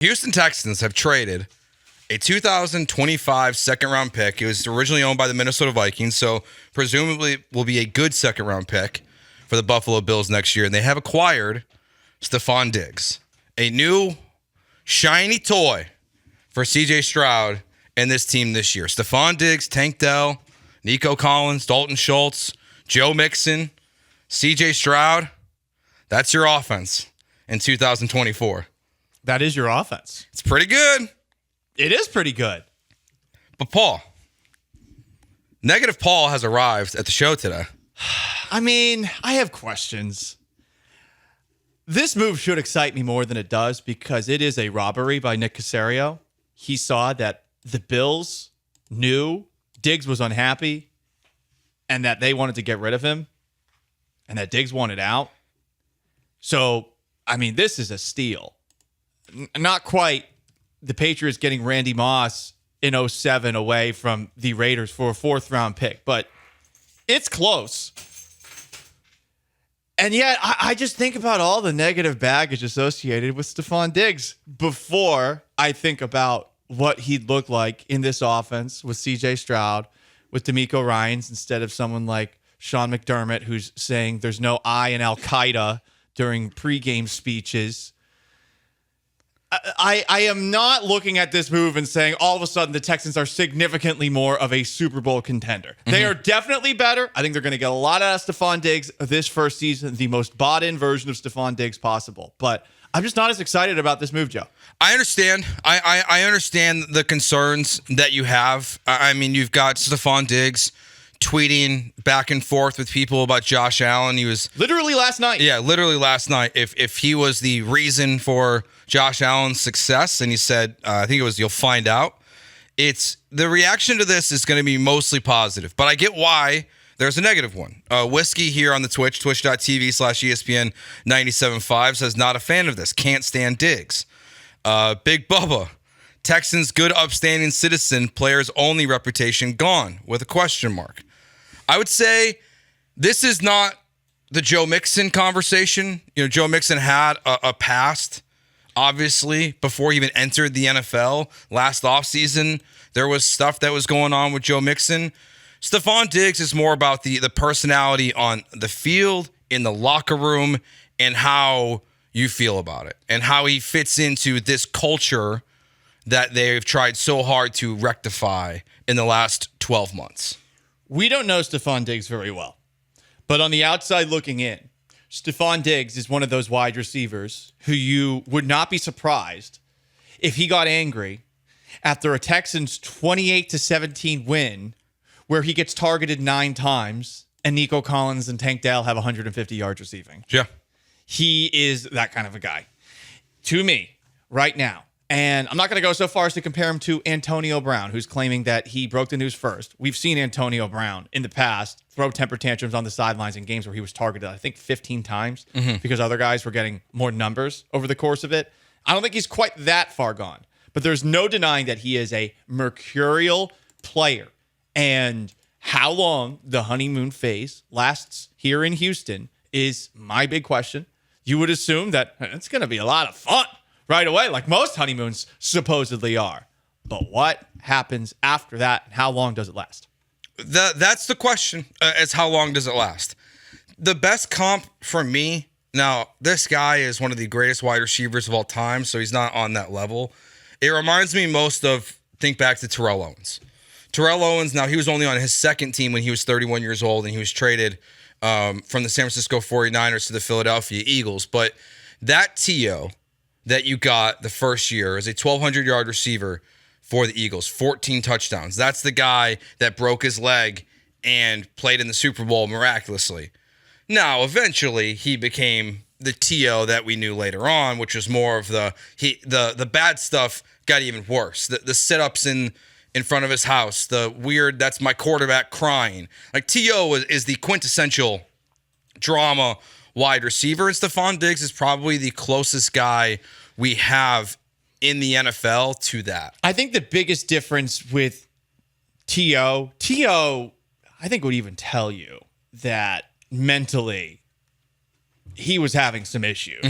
Houston Texans have traded a 2025 second-round pick. It was originally owned by the Minnesota Vikings, so presumably will be a good second-round pick for the Buffalo Bills next year. And they have acquired Stefon Diggs, a new shiny toy for C.J. Stroud and this team this year. Stefon Diggs, Tank Dell, Nico Collins, Dalton Schultz, Joe Mixon, C.J. Stroud. That's your offense in 2024. That is your offense. It's pretty good. It is pretty good. But Paul, Negative Paul has arrived at the show today. I mean, I have questions. This move should excite me more than it does because it is a robbery by Nick Caserio. He saw that the Bills knew Diggs was unhappy and that they wanted to get rid of him and that Diggs wanted out. So, I mean, this is a steal. Not quite the Patriots getting Randy Moss in 2007 away from the Raiders for a 4th-round pick, but it's close. And yet, I just think about all the negative baggage associated with Stefon Diggs before I think about what he'd look like in this offense with C.J. Stroud, with DeMeco Ryans, instead of someone like Sean McDermott, who's saying there's no I in Al-Qaeda during pregame speeches. I am not looking at this move and saying all of a sudden the Texans are significantly more of a Super Bowl contender. Mm-hmm. They are definitely better. I think they're going to get a lot out of Stefon Diggs this first season, the most bought-in version of Stefon Diggs possible. But I'm just not as excited about this move, Joe. I understand. I understand the concerns that you have. I mean, you've got Stefon Diggs tweeting back and forth with people about Josh Allen. He was literally last night. Yeah, literally last night. If he was the reason for Josh Allen's success, and he said, I think it was, you'll find out. It's the reaction to this is going to be mostly positive, but I get why there's a negative one. Whiskey here on the twitch.tv/ESPN 97.5 says not a fan of this. Can't stand Diggs. Big Bubba. Texans good upstanding citizen, players only reputation gone with a question mark. I would say this is not the Joe Mixon conversation. You know, Joe Mixon had a past, obviously, before he even entered the NFL. Last offseason, there was stuff that was going on with Joe Mixon. Stefon Diggs is more about the personality on the field, in the locker room, and how you feel about it, and how he fits into this culture that they've tried so hard to rectify in the last 12 months. We don't know Stefon Diggs very well, but on the outside looking in, Stefon Diggs is one of those wide receivers who you would not be surprised if he got angry after a Texans 28-17 win where he gets targeted 9 times and Nico Collins and Tank Dell have 150 yards receiving. Yeah. He is that kind of a guy to me right now. And I'm not going to go so far as to compare him to Antonio Brown, who's claiming that he broke the news first. We've seen Antonio Brown in the past throw temper tantrums on the sidelines in games where he was targeted, I think, 15 times because other guys were getting more numbers over the course of it. I don't think he's quite that far gone, but there's no denying that he is a mercurial player. And how long the honeymoon phase lasts here in Houston is my big question. You would assume that it's going to be a lot of fun right away, like most honeymoons supposedly are. But what happens after that, and how long does it last? That's the question, is how long does it last? The best comp for me, now, this guy is one of the greatest wide receivers of all time, so he's not on that level. It reminds me most of, think back to Terrell Owens. Terrell Owens, now, he was only on his second team when he was 31 years old, and he was traded from the San Francisco 49ers to the Philadelphia Eagles. But that T.O. that you got the first year as a 1,200-yard receiver for the Eagles, 14 touchdowns. That's the guy that broke his leg and played in the Super Bowl miraculously. Now, eventually, he became the T.O. that we knew later on, which was more of the bad stuff got even worse. The sit-ups in front of his house, the weird, that's my quarterback crying. Like, T.O. is the quintessential drama wide receiver, and Stefon Diggs is probably the closest guy we have in the NFL to that. I think the biggest difference with T.O., I think would even tell you that mentally he was having some issues.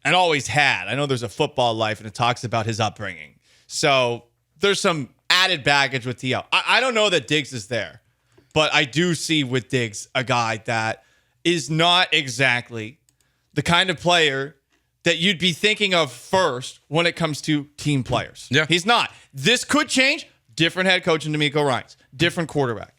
and always had. I know there's a football life, and it talks about his upbringing. So there's some added baggage with T.O. I don't know that Diggs is there, but I do see with Diggs a guy that is not exactly the kind of player that you'd be thinking of first when it comes to team players. Yeah. He's not. This could change. Different head coach in DeMeco Ryans. Different quarterback.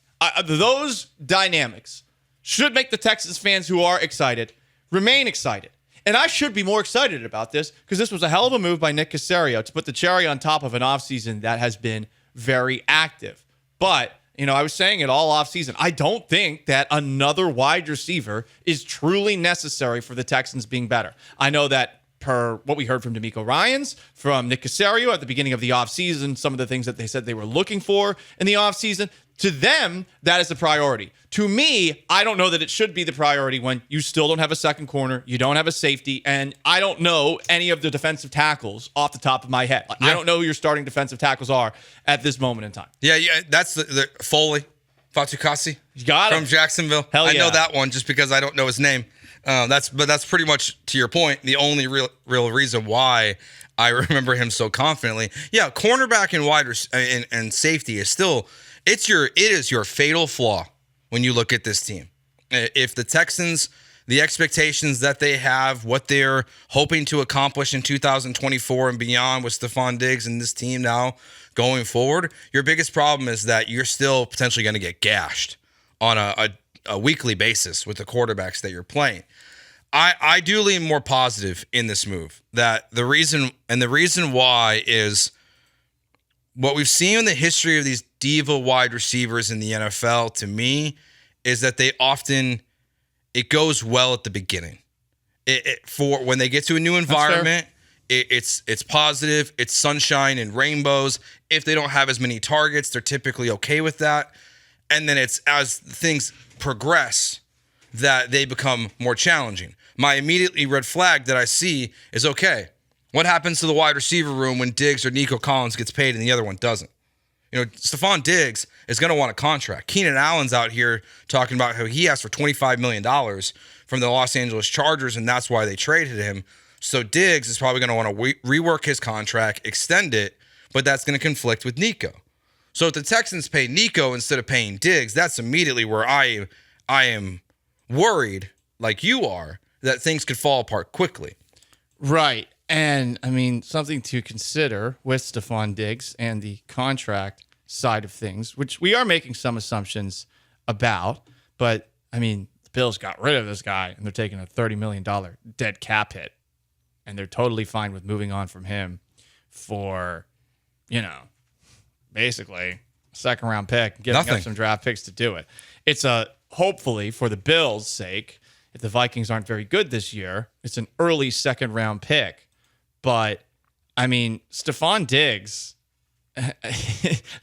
Those dynamics should make the Texas fans who are excited remain excited. And I should be more excited about this because this was a hell of a move by Nick Caserio to put the cherry on top of an offseason that has been very active. But, I was saying it all offseason. I don't think that another wide receiver is truly necessary for the Texans being better. I know that per what we heard from DeMeco Ryans, from Nick Caserio at the beginning of the offseason, some of the things that they said they were looking for in the offseason, to them, that is the priority. To me, I don't know that it should be the priority when you still don't have a second corner, you don't have a safety, and I don't know any of the defensive tackles off the top of my head. Yeah. I don't know who your starting defensive tackles are at this moment in time. Yeah, that's the Foley, Fatukasi. You got from him. Jacksonville. Hell yeah. I know that one just because I don't know his name. That's pretty much, to your point, the only real reason why I remember him so confidently. Yeah, cornerback and safety is still it is your fatal flaw when you look at this team. If the Texans, the expectations that they have, what they're hoping to accomplish in 2024 and beyond with Stefon Diggs and this team now going forward, your biggest problem is that you're still potentially going to get gashed on a weekly basis with the quarterbacks that you're playing. I do lean more positive in this move. That the reason why is what we've seen in the history of these diva wide receivers in the NFL, to me, is that it goes well at the beginning. For when they get to a new environment, it's positive, it's sunshine and rainbows. If they don't have as many targets, they're typically okay with that. And then it's as things progress that they become more challenging. My immediately red flag that I see is, okay, what happens to the wide receiver room when Diggs or Nico Collins gets paid and the other one doesn't? Stefon Diggs is going to want a contract. Keenan Allen's out here talking about how he asked for $25 million from the Los Angeles Chargers, and that's why they traded him. So Diggs is probably going to want to rework his contract, extend it, but that's going to conflict with Nico. So if the Texans pay Nico instead of paying Diggs, that's immediately where I am worried, like you are, that things could fall apart quickly. Right. And, something to consider with Stefon Diggs and the contract side of things, which we are making some assumptions about. But, the Bills got rid of this guy, and they're taking a $30 million dead cap hit. And they're totally fine with moving on from him for, basically a second-round pick, giving up some draft picks to do it. It's hopefully, for the Bills' sake, if the Vikings aren't very good this year, it's an early second-round pick. But, Stefon Diggs,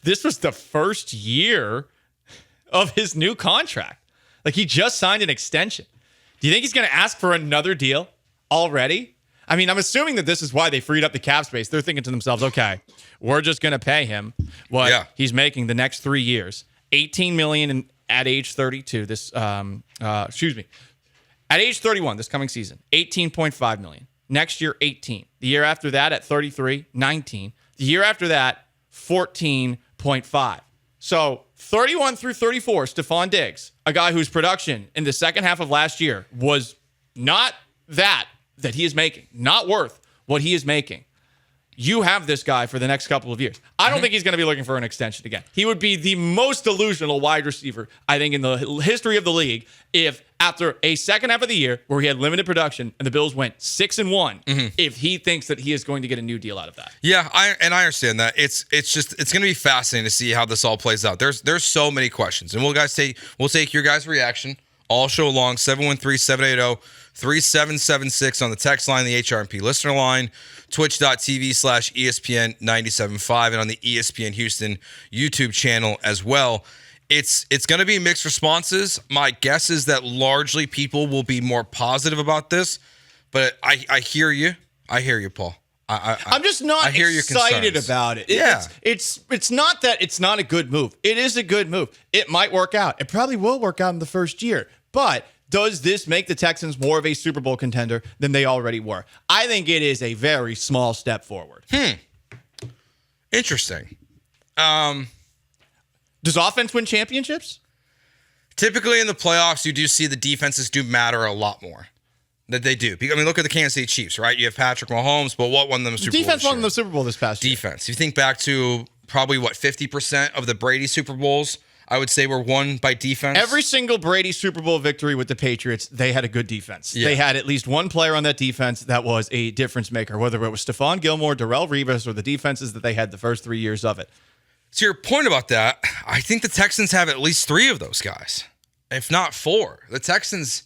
this was the first year of his new contract. Like, he just signed an extension. Do you think he's going to ask for another deal already? I'm assuming that this is why they freed up the cap space. They're thinking to themselves, okay, we're just going to pay him what he's making the next 3 years. $18 million at age 32. At age 31 this coming season, $18.5 million. Next year, 18. The year after that, at 33, 19. The year after that, 14.5. So 31 through 34, Stefon Diggs, a guy whose production in the second half of last year was not that he is making, not worth what he is making. You have this guy for the next couple of years. I don't think he's going to be looking for an extension again. He would be the most delusional wide receiver, I think, in the history of the league if after a second half of the year where he had limited production and the Bills went 6-1, if he thinks that he is going to get a new deal out of that. Yeah, I understand that. It's going to be fascinating to see how this all plays out. There's so many questions, and we'll take your guys' reaction all show long. 713-780-3776 on the text line, the HRMP listener line, twitch.tv/ESPN 97.5, and on the ESPN Houston YouTube channel as well. It's going to be mixed responses. My guess is that largely people will be more positive about this, but I hear you. I hear you, Paul. I'm just not excited about it. It's not that it's not a good move. It is a good move. It might work out. It probably will work out in the first year. But Does this make the Texans more of a Super Bowl contender than they already were? I think it is a very small step forward. Interesting. Does offense win championships? Typically in the playoffs, you do see the defenses do matter a lot more. That they do. I mean, look at the Kansas City Chiefs, right? You have Patrick Mahomes, but what won them the Super Bowl? Defense won them the Super Bowl this past year. Defense. You think back to probably 50% of the Brady Super Bowls, I would say, were won by defense. Every single Brady Super Bowl victory with the Patriots, they had a good defense. Yeah. They had at least one player on that defense that was a difference maker, whether it was Stefon Gilmore, Darrell Revis, or the defenses that they had the first 3 years of it. To your point about that, I think the Texans have at least 3 of those guys, if not 4. The Texans,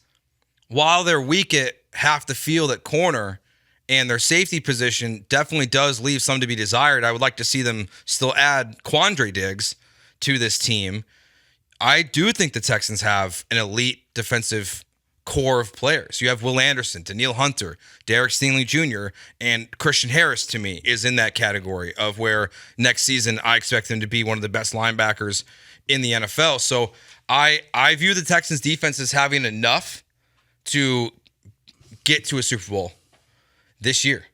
while they're weak at half the field at corner, and their safety position definitely does leave some to be desired. I would like to see them still add Quandre Diggs to this team. I do think the Texans have an elite defensive core of players. You have Will Anderson, Daniil Hunter, Derek Stingley Jr., and Christian Harris, to me, is in that category of where next season I expect them to be one of the best linebackers in the NFL. So I view the Texans defense as having enough to get to a Super Bowl this year.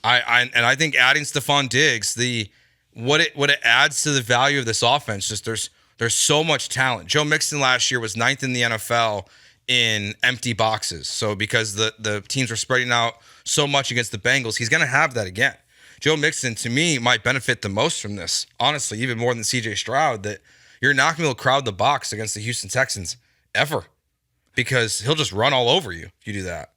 I think adding Stefon Diggs, what it adds to the value of this offense, just there's so much talent. Joe Mixon last year was 9th in the NFL in empty boxes. So because the teams were spreading out so much against the Bengals, he's going to have that again. Joe Mixon, to me, might benefit the most from this, honestly, even more than CJ Stroud, that you're not going to be able to crowd the box against the Houston Texans ever, because he'll just run all over you if you do that.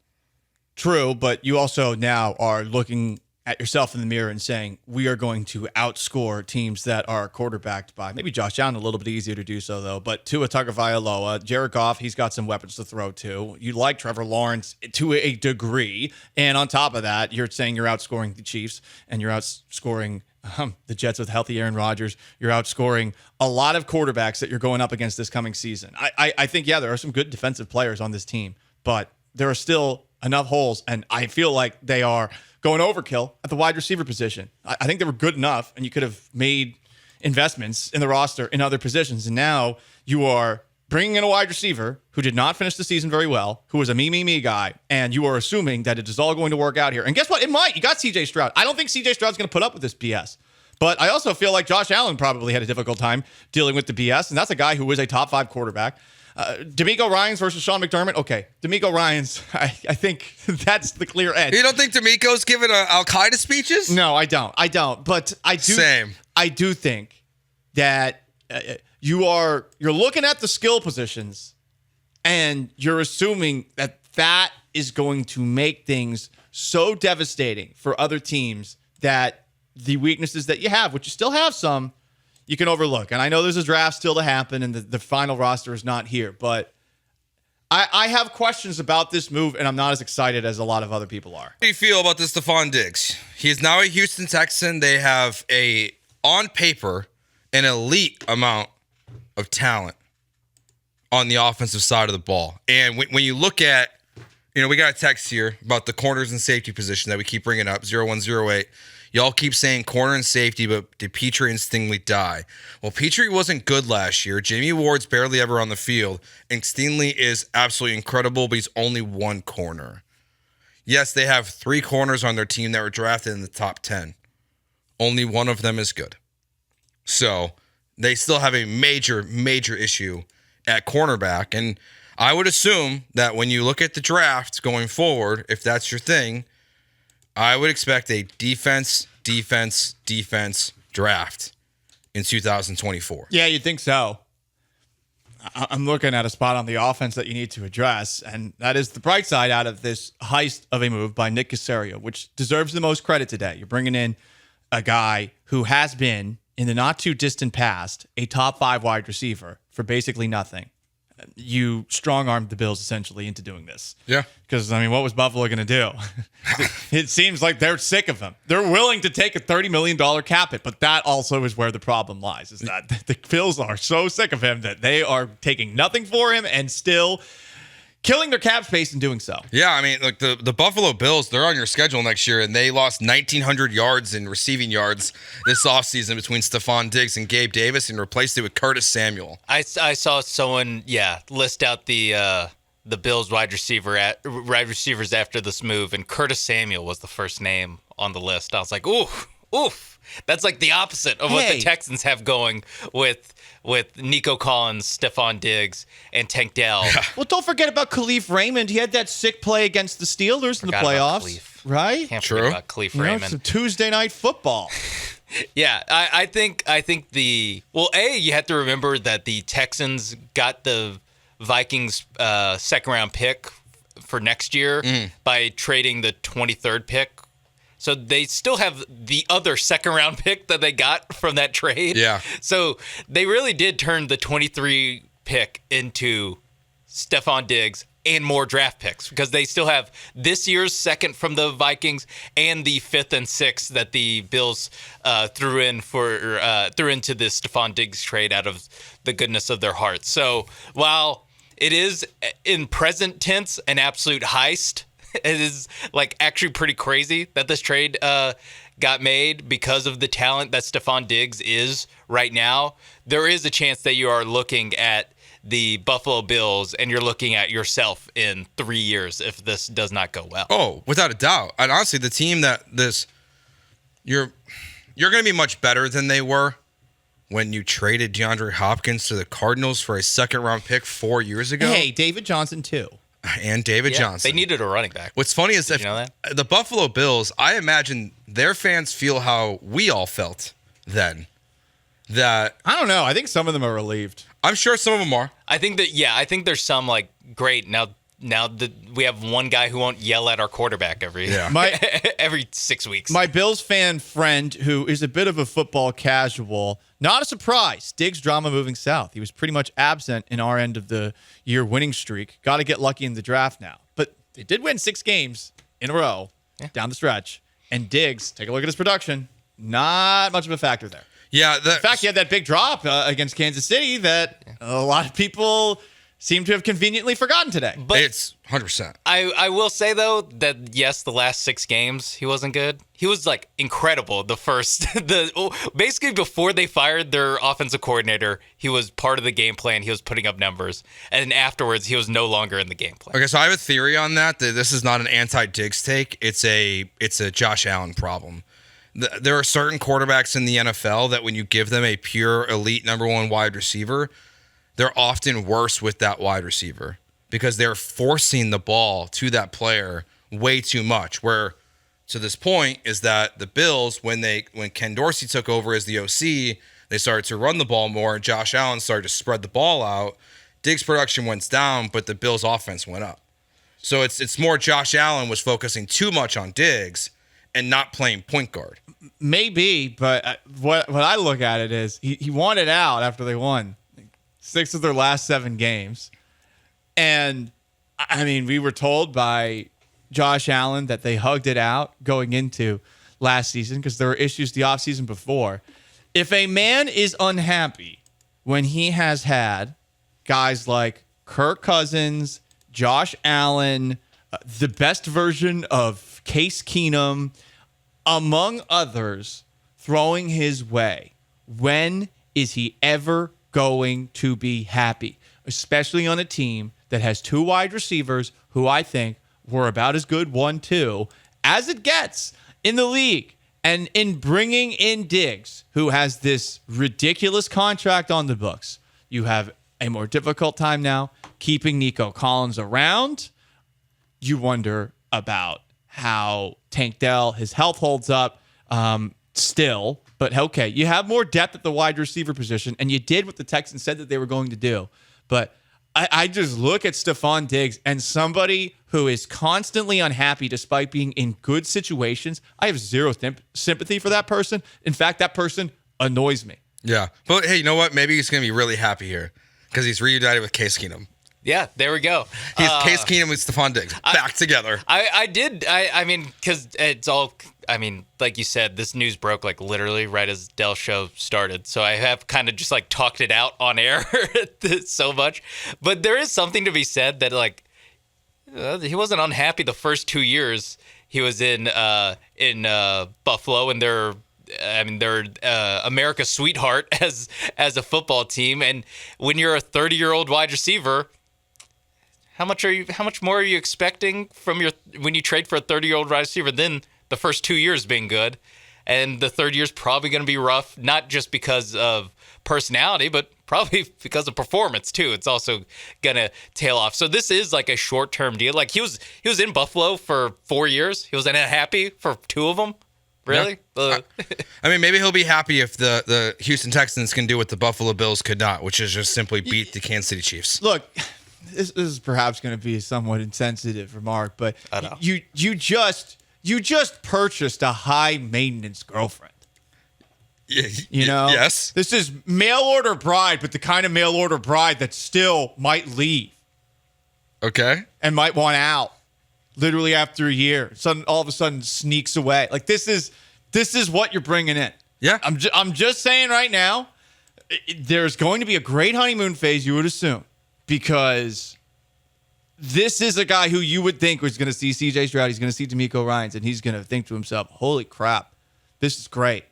True, but you also now are looking at yourself in the mirror and saying, we are going to outscore teams that are quarterbacked by, maybe Josh Allen, a little bit easier to do so, though, but Tua Tagovailoa, Jared Goff, he's got some weapons to throw to. You like Trevor Lawrence to a degree, and on top of that, you're saying you're outscoring the Chiefs, and you're outscoring the Jets with healthy Aaron Rodgers. You're outscoring a lot of quarterbacks that you're going up against this coming season. I think, yeah, there are some good defensive players on this team, but there are still enough holes, and I feel like they are going overkill at the wide receiver position. I think they were good enough, and you could have made investments in the roster in other positions, and now you are bringing in a wide receiver who did not finish the season very well, who was a me guy, and you are assuming that it is all going to work out here. And guess what? It might. You got CJ Stroud. I don't think CJ Stroud's going to put up with this BS. But I also feel like Josh Allen probably had a difficult time dealing with the BS, and that's a guy who was a top 5 quarterback. D'Amico Ryans versus Sean McDermott. Okay, D'Amico Ryans, I think that's the clear edge. You don't think D'Amico's giving Al-Qaeda speeches? No, I don't. But I do. Same. I do think that you're looking at the skill positions, and you're assuming that is going to make things so devastating for other teams that the weaknesses that you have, which you still have some, you can overlook. And I know there's a draft still to happen, and the final roster is not here, but I have questions about this move, and I'm not as excited as a lot of other people are. How do you feel about this Stefon Diggs? He is now a Houston Texan. They have on paper, an elite amount of talent on the offensive side of the ball. And when you look at, we got a text here about the corners and safety position that we keep bringing up, 0108. Y'all keep saying corner and safety, but did Petrie and Stingley die? Well, Petrie wasn't good last year. Jamie Ward's barely ever on the field, and Stingley is absolutely incredible, but he's only one corner. Yes, they have 3 corners on their team that were drafted in the top 10. Only one of them is good. So they still have a major, major issue at cornerback, and I would assume that when you look at the draft going forward, if that's your thing, I would expect a defense draft in 2024. Yeah, you'd think so. I'm looking at a spot on the offense that you need to address, and that is the bright side out of this heist of a move by Nick Caserio, which deserves the most credit today. You're bringing in a guy who has been, in the not-too-distant past, a top 5 wide receiver for basically nothing. You strong-armed the Bills essentially into doing this. Yeah. Because, what was Buffalo going to do? It seems like they're sick of him. They're willing to take a $30 million cap hit, but that also is where the problem lies, is that the Bills are so sick of him that they are taking nothing for him and still killing their cap space in doing so. Yeah, look, the Buffalo Bills, they're on your schedule next year, and they lost 1,900 yards in receiving yards this offseason between Stefon Diggs and Gabe Davis and replaced it with Curtis Samuel. I saw someone, list out the the Bills wide receivers after this move, and Curtis Samuel was the first name on the list. I was like, oof. That's like the opposite of what the Texans have going with Nico Collins, Stefon Diggs, and Tank Dell. Well, don't forget about Khalif Raymond. He had that sick play against the Steelers in the playoffs, right? Can't forget about Khalif Raymond. Some Tuesday night football. Yeah, I think you have to remember that the Texans got the Vikings second round pick for next year by trading the 23rd pick. So they still have the other second round pick that they got from that trade. Yeah. So they really did turn the 23 pick into Stefon Diggs and more draft picks, because they still have this year's second from the Vikings and the 5th and 6th that the Bills threw into the Stefon Diggs trade out of the goodness of their hearts. So while it is in present tense an absolute heist, it is like actually pretty crazy that this trade got made because of the talent that Stefon Diggs is right now. There is a chance that you are looking at the Buffalo Bills and you're looking at yourself in 3 years if this does not go well. Oh, without a doubt. And honestly, the team you're going to be much better than they were when you traded DeAndre Hopkins to the Cardinals for a second-round pick 4 years ago. Hey, David Johnson, too. And David Johnson. They needed a running back. What's funny is you know that? The Buffalo Bills, I imagine their fans feel how we all felt then. That I don't know. I think some of them are relieved. I'm sure some of them are. I think there's some like, great, now that we have one guy who won't yell at our quarterback every 6 weeks. My Bills fan friend, who is a bit of a football casual, not a surprise. Diggs drama moving south. He was pretty much absent in our end of the year winning streak. Got to get lucky in the draft now. But they did win 6 games in a row down the stretch. And Diggs, take a look at his production. Not much of a factor there. Yeah. In fact, he had that big drop against Kansas City that a lot of people seem to have conveniently forgotten today. But it's 100%. I will say, though, that, yes, the last 6 games, he wasn't good. He was, like, incredible basically before they fired their offensive coordinator, he was part of the game plan. He was putting up numbers. And afterwards, he was no longer in the game plan. Okay, so I have a theory on that this is not an anti-Diggs take. It's a Josh Allen problem. There are certain quarterbacks in the NFL that when you give them a pure elite number 1 wide receiver, they're often worse with that wide receiver because they're forcing the ball to that player way too much. Where to this point is that the Bills, when Ken Dorsey took over as the OC, they started to run the ball more. Josh Allen started to spread the ball out. Diggs' production went down, but the Bills' offense went up. So it's more Josh Allen was focusing too much on Diggs and not playing point guard. Maybe, but what I look at it is he wanted out after they won 6 of their last 7 games. And, I mean, we were told by Josh Allen that they hugged it out going into last season because there were issues the offseason before. If a man is unhappy when he has had guys like Kirk Cousins, Josh Allen, the best version of Case Keenum, among others, throwing his way, when is he ever going to be happy? Especially on a team that has 2 wide receivers who I think were about as good, 1-2, as it gets in the league. And in bringing in Diggs, who has this ridiculous contract on the books, you have a more difficult time now keeping Nico Collins around. You wonder about how Tank Dell, his health holds up still. But okay, you have more depth at the wide receiver position, and you did what the Texans said that they were going to do. But I just look at Stefon Diggs and somebody who is constantly unhappy despite being in good situations. I have zero sympathy for that person. In fact, that person annoys me. Yeah. But hey, you know what? Maybe he's going to be really happy here because he's reunited with Case Keenum. Yeah, there we go. He's Case Keenum with Stefon Diggs back together. I mean, because it's all, I mean, like you said, this news broke like literally right as Dell's show started. So I have kind of just like talked it out on air so much. But there is something to be said that like he wasn't unhappy the first 2 years he was in Buffalo, and they're America's sweetheart as a football team. And when you're a 30-year-old wide receiver, How much more are you expecting from when you trade for a 30-year-old wide receiver than the first 2 years being good, and the third year's probably going to be rough, not just because of personality, but probably because of performance too. It's also going to tail off. So this is like a short-term deal. Like he was in Buffalo for 4 years. He was unhappy for 2 of them. Really? Yeah. I mean, maybe he'll be happy if the Houston Texans can do what the Buffalo Bills could not, which is just simply beat the Kansas City Chiefs. Look, this is perhaps going to be a somewhat insensitive remark, but you just purchased a high maintenance girlfriend. Yeah, You know? Yes. This is mail order bride, but the kind of mail order bride that still might leave Okay. and might want out literally after a year. All of a sudden sneaks away. Like this is what you're bringing in. Yeah. I'm just saying right now, there's going to be a great honeymoon phase, you would assume, because this is a guy who you would think was going to see C.J. Stroud, he's going to see D'Amico Ryans, and he's going to think to himself, holy crap, this is great.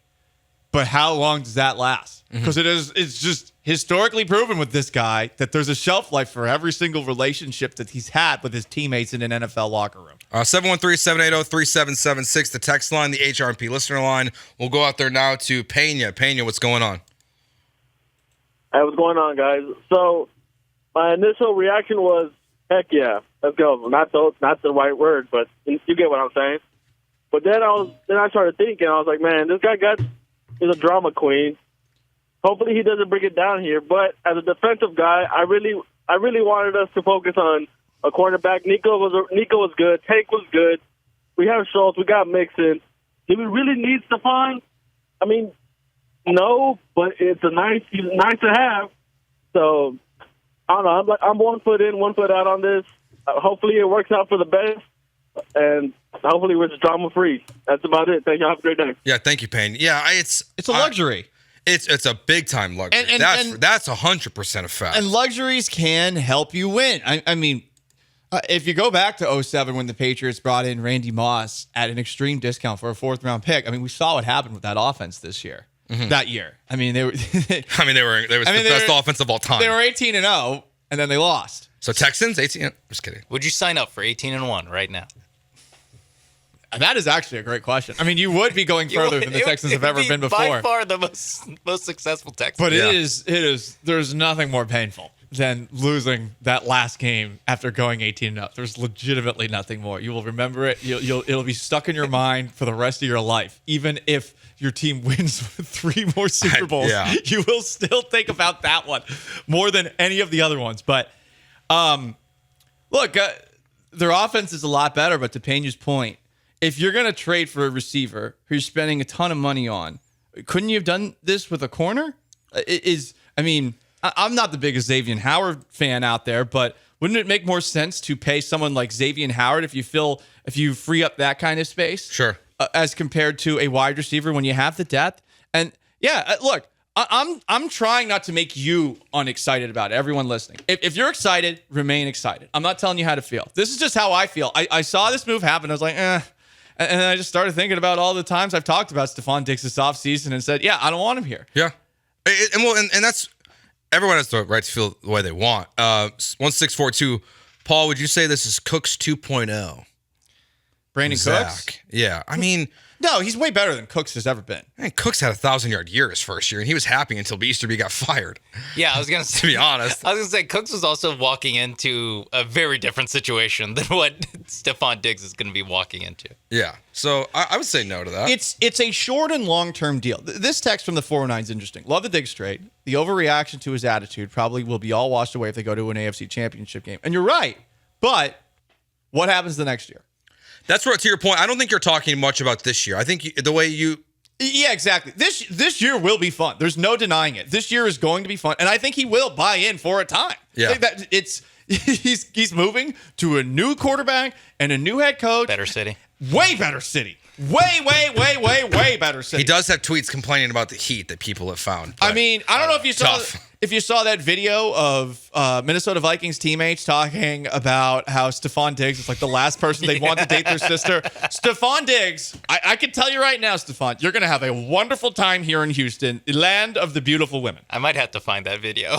But how long does that last? Because it's just historically proven with this guy that there's a shelf life for every single relationship that he's had with his teammates in an NFL locker room. 713-780-3776, the text line, the HRP listener line. We'll go out there now to Pena. Pena, what's going on? Hey, what's going on, guys? So my initial reaction was, heck yeah, let's go. Not the right word, but you get what I'm saying. But then I started thinking, I was like, man, this guy is a drama queen. Hopefully he doesn't bring it down here. But as a defensive guy, I really wanted us to focus on a cornerback. Nico was good. Tank was good. We have Schultz. We got Mixon. Do we really need Stefon? I mean, no, but it's nice to have. So I don't know. I'm 1 foot in, 1 foot out on this. Hopefully it works out for the best, and hopefully we're just drama free. That's about it. Thank you. Have a great day. Yeah, thank you, Payne. Yeah, it's a luxury. It's a big time luxury. And that's 100% a fact. And luxuries can help you win. I mean, if you go back to 2007 when the Patriots brought in Randy Moss at an extreme discount for a 4th round pick, I mean, we saw what happened with that offense this year. That year. I mean, they were the best offense of all time. They were 18-0 and then they lost. So Texans 18. Just kidding. Would you sign up for 18-1 right now? That is actually a great question. I mean, you would be going further than the Texans have ever been before. By far the most successful Texans. But it is. There's nothing more painful than losing that last game after going 18-0. There's legitimately nothing more. You will remember it. It'll be stuck in your mind for the rest of your life. Even if your team wins 3 more Super Bowls, you will still think about that one more than any of the other ones. But look, their offense is a lot better. But to Pena's point, if you're going to trade for a receiver who you're spending a ton of money on, couldn't you have done this with a corner? I'm not the biggest Xavier Howard fan out there, but wouldn't it make more sense to pay someone like Xavier Howard if you free up that kind of space? Sure. As compared to a wide receiver when you have the depth. And look, I'm trying not to make you unexcited about it. Everyone listening, if you're excited, remain excited. I'm not telling you how to feel. This is just how I feel. I saw this move happen. I was like, eh. And then I just started thinking about all the times I've talked about Stefon Diggs this offseason and said, I don't want him here. Yeah. And that's, everyone has the right to feel the way they want. 1642, Paul, would you say this is Cooks 2.0? Brandon Cooks? Yeah. I mean, no, he's way better than Cooks has ever been. Man, Cooks had 1,000-yard year his first year, and he was happy until Easterby got fired. Yeah, I was gonna say. To be honest, I was gonna say Cooks was also walking into a very different situation than what Stefon Diggs is gonna be walking into. Yeah, so I would say no to that. It's a short and long-term deal. This text from the 409 is interesting. Love the Diggs trade. The overreaction to his attitude probably will be all washed away if they go to an AFC Championship game. And you're right, but what happens the next year? That's where, to your point, I don't think you're talking much about this year. I think the way you... Yeah, exactly. This year will be fun. There's no denying it. This year is going to be fun. And I think he will buy in for a time. Yeah. He's moving to a new quarterback and a new head coach. Better city. Way better city. Way better city. He does have tweets complaining about the heat that people have found. I mean, I don't know if you saw that video of Minnesota Vikings teammates talking about how Stefon Diggs is like the last person they'd want to date their sister. Stefon Diggs, I can tell you right now, Stefon, you're going to have a wonderful time here in Houston, the land of the beautiful women. I might have to find that video.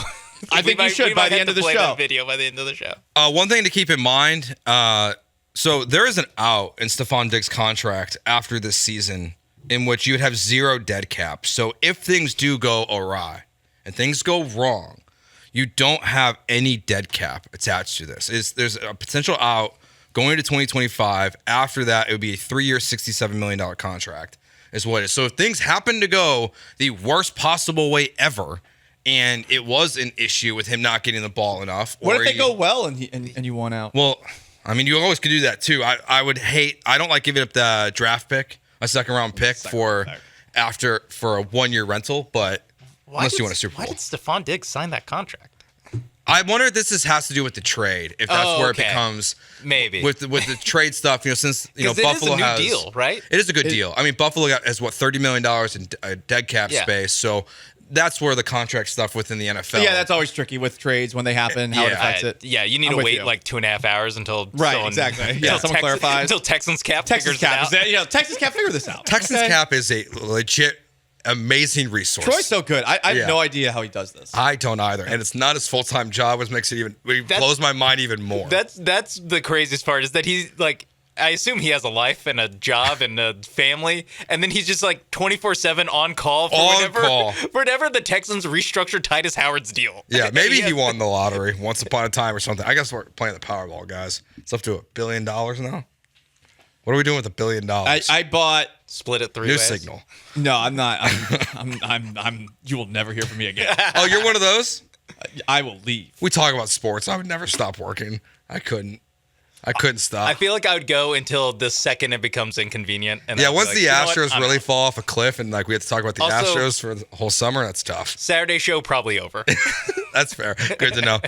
I think you should by the end of the show. That video by the end of the show. One thing to keep in mind, so there is an out in Stefon Diggs' contract after this season in which you would have 0 dead cap. So if things do go awry and things go wrong, you don't have any dead cap attached to this. There's a potential out going into 2025. After that, it would be a 3-year, $67 million contract is what it is. So if things happen to go the worst possible way ever, and it was an issue with him not getting the ball enough. What if they go well and you won out? Well, I mean, you always could do that too. I don't like giving up the draft pick, a second round pick for a 1-year rental, but unless you want a Super Bowl. Why did Stefon Diggs sign that contract? I wonder if this has to do with the trade. If that's where it becomes maybe with the trade stuff. Since Buffalo has a new deal, right? It is a good deal. I mean, Buffalo has $30 million in dead cap space, so that's where the contract stuff within the NFL. Yeah, that's always tricky with trades when they happen, how it affects it. Yeah, you need to wait like 2.5 hours until exactly. Yeah, someone clarifies. Until Texans cap figures it out. Texans cap figure this out. Texans cap is a legit amazing resource. Troy's so good. I have no idea how he does this. I don't either, and it's not his full-time job, which makes it blows my mind even more. That's the craziest part is that he's like. I assume he has a life and a job and a family, and then he's just like 24/7 on call for whenever the Texans restructured Titus Howard's deal. Yeah, maybe he won the lottery once upon a time or something. I guess we're playing the Powerball, guys. It's up to $1 billion now. What are we doing with $1 billion? I bought split it 3 New ways. signal. No, I'm not. I'm. You will never hear from me again. Oh, you're one of those? I will leave. We talk about sports. I would never stop working. I couldn't stop. I feel like I would go until the second it becomes inconvenient. And yeah, once the Astros really fall off a cliff and like we have to talk about the Also, Astros for the whole summer, that's tough. Saturday show probably over. That's fair. Good to know.